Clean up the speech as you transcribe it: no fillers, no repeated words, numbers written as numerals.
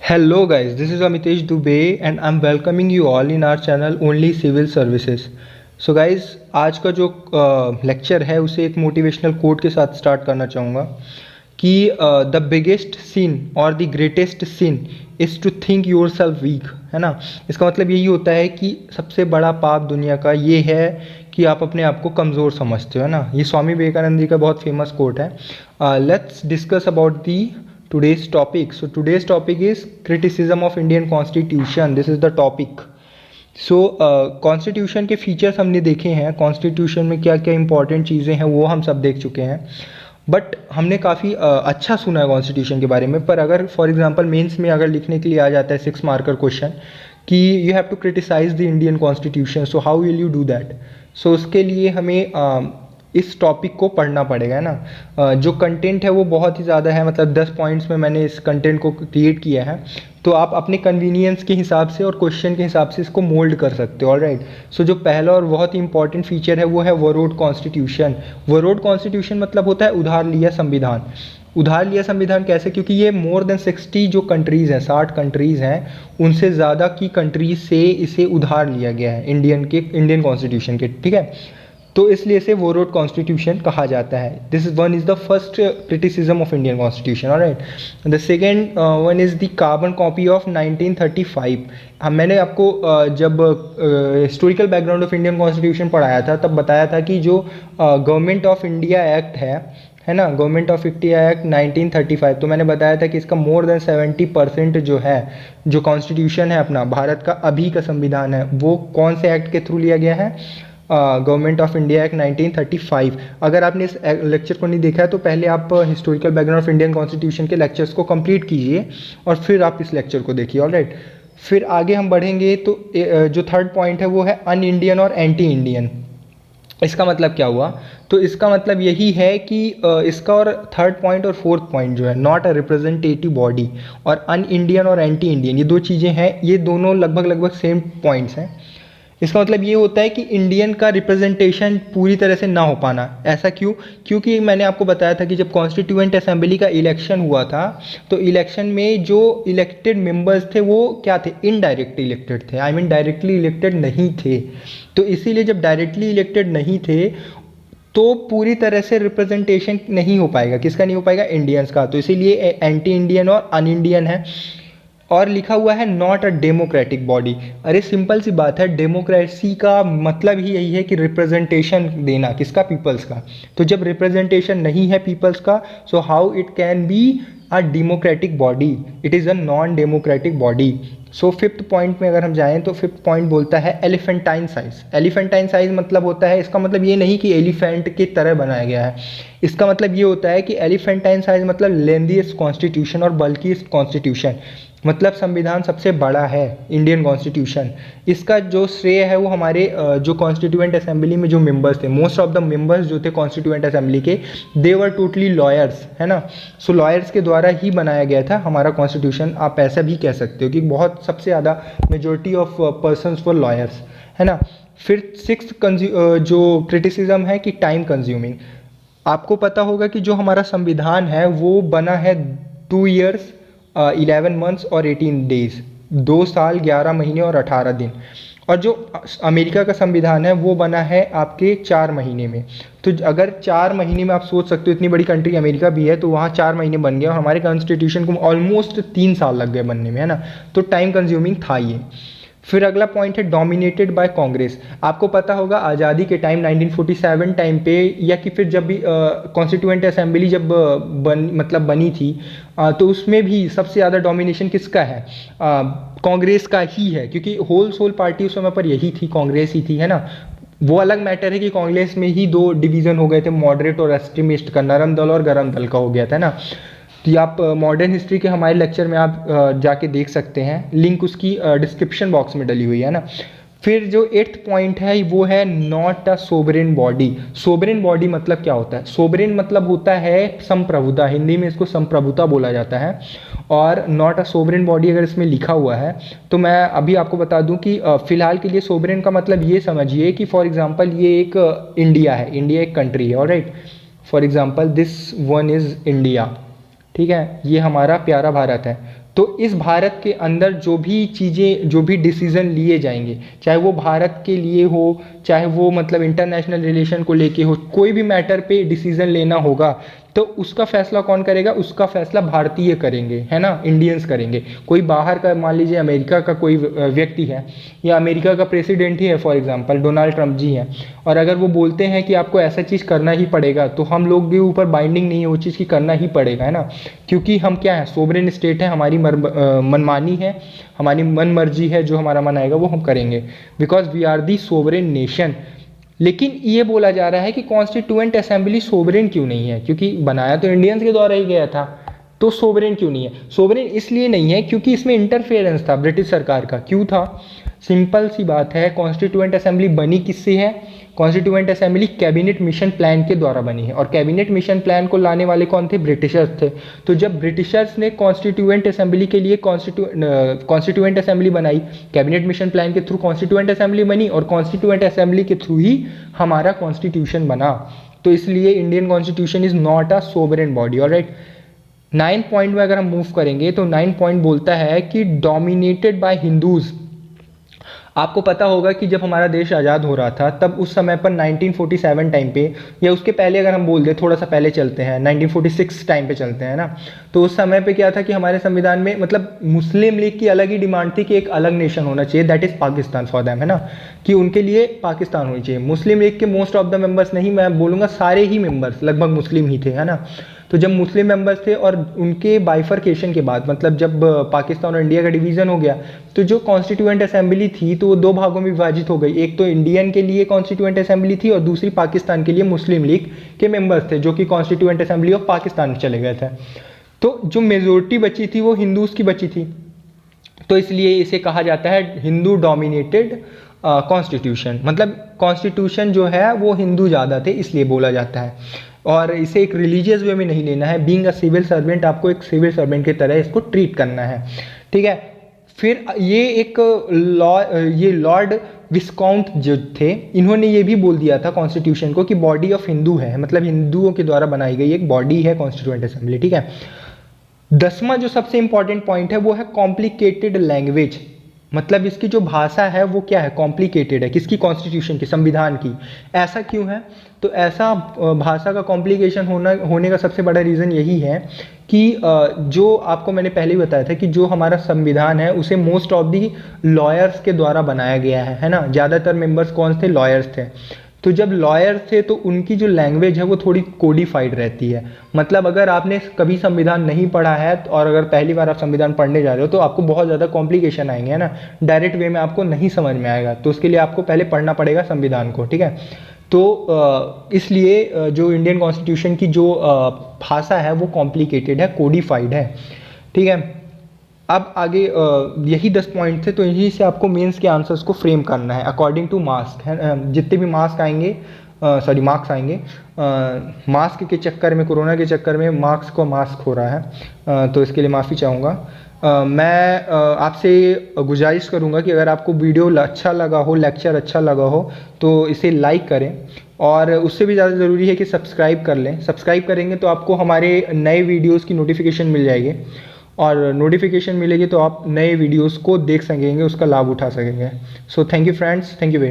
Hello guys, this is Amitesh Dubey and I'm welcoming you all in our channel Only Civil Services. So guys, आज का जो lecture है उसे एक motivational quote के साथ स्टार्ट करना चाहूँगा कि द बिगेस्ट सिन और the greatest sin is to think yourself weak, है ना। इसका मतलब यही होता है कि सबसे बड़ा पाप दुनिया का ये है कि आप अपने आप को कमज़ोर समझते हो, है ना। ये स्वामी विवेकानंद जी का बहुत फेमस कोट है। Let's discuss about the today's topic. So today's topic is criticism of Indian Constitution. This is the topic. So constitution के फीचर्स हमने देखे हैं, कॉन्स्टिट्यूशन में क्या क्या इंपॉर्टेंट चीज़ें हैं वो हम सब देख चुके हैं, बट हमने काफ़ी अच्छा सुना है कॉन्स्टिट्यूशन के बारे में। पर अगर फॉर एग्जांपल मेंस में अगर लिखने के लिए आ जाता है 6 मार्कर क्वेश्चन कि you have to criticise the Indian constitution, so how will you do that. So उसके लिए हमें इस टॉपिक को पढ़ना पड़ेगा, है ना। जो कंटेंट है वो बहुत ही ज़्यादा है, मतलब 10 पॉइंट्स में मैंने इस कंटेंट को क्रिएट किया है, तो आप अपने कन्वीनियंस के हिसाब से और क्वेश्चन के हिसाब से इसको मोल्ड कर सकते हो। ऑलराइट। सो जो पहला और बहुत ही इंपॉर्टेंट फीचर है वो है वरोड कॉन्स्टिट्यूशन। वरोड कॉन्स्टिट्यूशन मतलब होता है उधार लिया संविधान। उधार लिया संविधान कैसे? क्योंकि ये मोर देन 60 जो कंट्रीज़ हैं, 60 कंट्रीज़ हैं, उनसे ज़्यादा की कंट्रीज से इसे उधार लिया गया है इंडियन कॉन्स्टिट्यूशन के, ठीक है। तो इसलिए इसे वोरोड कॉन्स्टिट्यूशन कहा जाता है। This one is the first criticism of Indian constitution. Alright. The second one is the carbon copy of 1935। मैंने आपको जब historical background of Indian constitution पढ़ाया था तब बताया था कि जो गवर्नमेंट ऑफ इंडिया एक्ट है ना, गवर्नमेंट ऑफ इंडिया एक्ट 1935, तो मैंने बताया था कि इसका मोर देन 70% जो है, जो कॉन्स्टिट्यूशन है अपना भारत का अभी का संविधान है, वो कौन से एक्ट के थ्रू लिया गया है? Government of India act 1935। अगर आपने इस लेक्चर को नहीं देखा है तो पहले आप historical background of Indian constitution के लेक्चर्स को कंप्लीट कीजिए और फिर आप इस लेक्चर को देखिए। ऑलराइट। फिर आगे हम बढ़ेंगे तो जो थर्ड पॉइंट है वो है अन इंडियन और एंटी इंडियन। इसका मतलब क्या हुआ? तो इसका मतलब यही है कि इसका और थर्ड पॉइंट और फोर्थ पॉइंट जो है, नॉट अ रिप्रेजेंटेटिव बॉडी और अन इंडियन और एंटी इंडियन, ये दो चीज़ें हैं, ये दोनों लगभग सेम पॉइंट्स हैं। इसका मतलब ये होता है कि इंडियन का रिप्रेजेंटेशन पूरी तरह से ना हो पाना। ऐसा क्यों? क्योंकि मैंने आपको बताया था कि जब कॉन्स्टिट्यूएंट असेंबली का इलेक्शन हुआ था तो इलेक्शन में जो इलेक्टेड मेंबर्स थे वो क्या थे? इनडायरेक्टली इलेक्टेड थे, आई मीन डायरेक्टली इलेक्टेड नहीं थे। तो इसीलिए जब डायरेक्टली इलेक्टेड नहीं थे तो पूरी तरह से रिप्रेजेंटेशन नहीं हो पाएगा। किसका नहीं हो पाएगा? इंडियंस का। तो इसीलिए एंटी इंडियन और अन इंडियन है। और लिखा हुआ है नॉट अ डेमोक्रेटिक बॉडी। अरे सिंपल सी बात है, डेमोक्रेसी का मतलब ही यही है कि रिप्रेजेंटेशन देना। किसका? पीपल्स का। तो जब रिप्रेजेंटेशन नहीं है पीपल्स का, so how it can be a democratic body? It is a non democratic body. So fifth point में अगर हम जाएं तो फिफ्थ पॉइंट बोलता है एलिफेंटाइन साइज। एलिफेंटाइन साइज मतलब होता है, इसका मतलब ये नहीं कि एलिफेंट की तरह बनाया गया है, इसका मतलब ये होता है कि एलिफेंटाइन साइज मतलब लेंथीएस्ट कॉन्स्टिट्यूशन और बल्कीस्ट कॉन्स्टिट्यूशन, मतलब संविधान सबसे बड़ा है इंडियन कॉन्स्टिट्यूशन। इसका जो श्रेय है वो हमारे जो कॉन्स्टिट्यूएंट असेंबली में जो मेंबर्स थे, मोस्ट ऑफ द मेंबर्स जो थे कॉन्स्टिट्यूएंट असेंबली के, दे वर टोटली लॉयर्स, है ना। सो लॉयर्स के द्वारा ही बनाया गया था हमारा कॉन्स्टिट्यूशन। आप ऐसा भी कह सकते हो कि बहुत सबसे ज़्यादा majority of persons were lawyers, है ना। फिर सिक्स्थ जो क्रिटिसिज्म है कि टाइम कंज्यूमिंग। आपको पता होगा कि जो हमारा संविधान है वो बना है 2 ईयर्स 11 मंथ्स और 18 डेज, 2 साल 11 महीने और 18 दिन। और जो अमेरिका का संविधान है वो बना है आपके 4 महीने में। तो अगर 4 महीने में आप सोच सकते हो, इतनी बड़ी कंट्री अमेरिका भी है, तो वहाँ 4 महीने बन गया और हमारे कॉन्स्टिट्यूशन को ऑलमोस्ट 3 साल लग गए बनने में, है ना। तो टाइम कंज्यूमिंग था ये। फिर अगला पॉइंट है डोमिनेटेड बाय कांग्रेस। आपको पता होगा आज़ादी के टाइम 1947 टाइम पे, या कि फिर जब भी कॉन्स्टिट्यूएंट असेंबली जब बनी थी, तो उसमें भी सबसे ज़्यादा डोमिनेशन किसका है? कांग्रेस का ही है, क्योंकि होल सोल पार्टी उस समय पर यही थी, कांग्रेस ही थी, है ना। वो अलग मैटर है कि कांग्रेस में ही 2 डिवीज़न हो गए थे, मॉडरेट और एक्सट्रीमिस्ट का, नरम दल और गरम दल का हो गया था ना। तो ये आप मॉडर्न हिस्ट्री के हमारे लेक्चर में आप जाके देख सकते हैं, लिंक उसकी डिस्क्रिप्शन बॉक्स में डली हुई है ना। फिर जो 8th पॉइंट है वो है not a sovereign body. Sovereign body मतलब क्या होता है? सोवरेन मतलब होता है संप्रभुता, हिंदी में इसको संप्रभुता बोला जाता है। और नॉट अ सोवरेन बॉडी अगर इसमें लिखा हुआ है तो मैं अभी आपको बता दूं कि फिलहाल के लिए सोवरेन का मतलब ये समझिए कि फॉर एग्जांपल ये एक इंडिया है, इंडिया एक कंट्री है, alright. For example this one is India, ठीक है, ये हमारा प्यारा भारत है। तो इस भारत के अंदर जो भी चीज़ें, जो भी डिसीज़न लिए जाएंगे, चाहे वो भारत के लिए हो, चाहे वो मतलब इंटरनेशनल रिलेशन को लेके हो, कोई भी मैटर पे डिसीज़न लेना होगा तो उसका फैसला कौन करेगा? उसका फैसला भारतीय करेंगे, है ना, इंडियंस करेंगे। कोई बाहर का, मान लीजिए अमेरिका का कोई व्यक्ति है या अमेरिका का प्रेसिडेंट ही है, फॉर एग्जांपल डोनाल्ड ट्रंप जी हैं, और अगर वो बोलते हैं कि आपको ऐसा चीज़ करना ही पड़ेगा, तो हम लोग के ऊपर बाइंडिंग नहीं है वो चीज़ की, करना ही पड़ेगा, है ना, क्योंकि हम क्या है, सोवरेन स्टेट है, हमारी मनमानी है, हमारी मन मर्जी है, जो हमारा मन आएगा वो हम करेंगे, because we are the sovereign nation. लेकिन ये बोला जा रहा है कि कॉन्स्टिट्यूएंट असेंबली सोवरेन क्यों नहीं है? क्योंकि बनाया तो इंडियंस के द्वारा ही गया था, तो सोवरेन क्यों नहीं है? सोवरेन इसलिए नहीं है क्योंकि इसमें इंटरफेरेंस था ब्रिटिश सरकार का। क्यों था? सिंपल सी बात है, कॉन्स्टिट्यूएंट असेंबली बनी किससे है? Constituent assembly cabinet mission plan के द्वारा बनी है, और कैबिनेट मिशन प्लान को लाने वाले कौन थे? ब्रिटिशर्स थे। तो जब ब्रिटिशर्स ने कॉन्स्टिट्यूएंट असेंबली के लिए कॉन्स्टिट्यूएंट असेंबली बनाई, कैबिनेट मिशन प्लान के थ्रू कॉन्स्टिट्यूएंट असेंबली बनी, और कॉन्स्टिट्यूएंट असेंबली के थ्रू ही हमारा कॉन्स्टिट्यूशन बना। तो इसलिए Indian constitution is not a sovereign body. Alright, 9 point में अगर हम मूव करेंगे तो 9 पॉइंट बोलता है कि डोमिनेटेड बाय हिंदूज। आपको पता होगा कि जब हमारा देश आज़ाद हो रहा था, तब उस समय पर 1947 टाइम पे, या उसके पहले अगर हम बोल दें, थोड़ा सा पहले चलते हैं, 1946 टाइम पे चलते हैं ना, तो उस समय पे क्या था कि हमारे संविधान में मतलब मुस्लिम लीग की अलग ही डिमांड थी कि एक अलग नेशन होना चाहिए, that is Pakistan for them, है ना, कि उनके लिए पाकिस्तान होनी चाहिए। मुस्लिम लीग के मोस्ट ऑफ द मेंबर्स, नहीं मैं बोलूँगा सारे ही मेंबर्स लगभग मुस्लिम ही थे, है ना। तो जब मुस्लिम मेंबर्स थे और उनके बाइफर्केशन के बाद, मतलब जब पाकिस्तान और इंडिया का डिवीज़न हो गया, तो जो कॉन्स्टिट्यूएंट असेंबली थी तो वो 2 भागों में विभाजित हो गई। एक तो इंडियन के लिए कॉन्स्टिट्यूएंट असेंबली थी और दूसरी पाकिस्तान के लिए मुस्लिम लीग के मेंबर्स थे, जो कि कॉन्स्टिट्यूएंट असेंबली ऑफ पाकिस्तान में चले गए थे। तो जो मेजोरिटी बची थी वो हिंदूज की बची थी, तो इसलिए इसे कहा जाता है हिंदू डोमिनेटेड कॉन्स्टिट्यूशन। मतलब कॉन्स्टिट्यूशन जो है वो हिंदू ज़्यादा थे, इसलिए बोला जाता है। और इसे एक रिलीजियस वे में नहीं लेना है, बीइंग अ सिविल सर्वेंट आपको एक सिविल सर्वेंट की तरह इसको ट्रीट करना है, ठीक है। फिर ये एक ये लॉर्ड विस्काउंट जो थे, इन्होंने ये भी बोल दिया था कॉन्स्टिट्यूशन को कि बॉडी ऑफ हिंदू है, मतलब हिंदुओं के द्वारा बनाई गई एक बॉडी है कॉन्स्टिट्यूएंट असेंबली, ठीक है। 10वां जो सबसे इंपॉर्टेंट पॉइंट है वो है कॉम्प्लिकेटेड लैंग्वेज। मतलब इसकी जो भाषा है वो क्या है? कॉम्प्लिकेटेड है। किसकी? कॉन्स्टिट्यूशन की, संविधान की। ऐसा क्यों है? तो ऐसा भाषा का कॉम्प्लिकेशन होने का सबसे बड़ा रीज़न यही है कि जो आपको मैंने पहले ही बताया था कि जो हमारा संविधान है उसे मोस्ट ऑफ दी लॉयर्स के द्वारा बनाया गया है ना। ज़्यादातर मेंबर्स कौन थे? लॉयर्स थे। तो जब लॉयर्स थे तो उनकी जो लैंग्वेज है वो थोड़ी कोडिफाइड रहती है। मतलब अगर आपने कभी संविधान नहीं पढ़ा है और अगर पहली बार आप संविधान पढ़ने जा रहे हो तो आपको बहुत ज़्यादा कॉम्प्लिकेशन आएंगे, है ना, डायरेक्ट वे में आपको नहीं समझ में आएगा। तो उसके लिए आपको पहले पढ़ना पड़ेगा संविधान को, ठीक है। तो इसलिए जो इंडियन कॉन्स्टिट्यूशन की जो भाषा है वो कॉम्प्लिकेटेड है, कोडिफाइड है, ठीक है। अब आगे यही 10 पॉइंट थे, तो यहीं से आपको मेंस के आंसर्स को फ्रेम करना है अकॉर्डिंग टू मार्क्स, है। जितने भी मार्क्स आएंगे, मार्क्स आएंगे, मास्क के चक्कर में, कोरोना के चक्कर में मार्क्स को मास्क हो रहा है, तो इसके लिए माफ़ी चाहूँगा। मैं आपसे गुजारिश करूँगा कि अगर आपको वीडियो अच्छा लगा हो, लेक्चर अच्छा लगा हो, तो इसे लाइक करें, और उससे भी ज़्यादा ज़रूरी है कि सब्सक्राइब कर लें। सब्सक्राइब करेंगे तो आपको हमारे नए वीडियोज़ की नोटिफिकेशन मिल जाएगी, और नोटिफिकेशन मिलेगी तो आप नए वीडियोस को देख सकेंगे, उसका लाभ उठा सकेंगे। So thank you friends, thank you very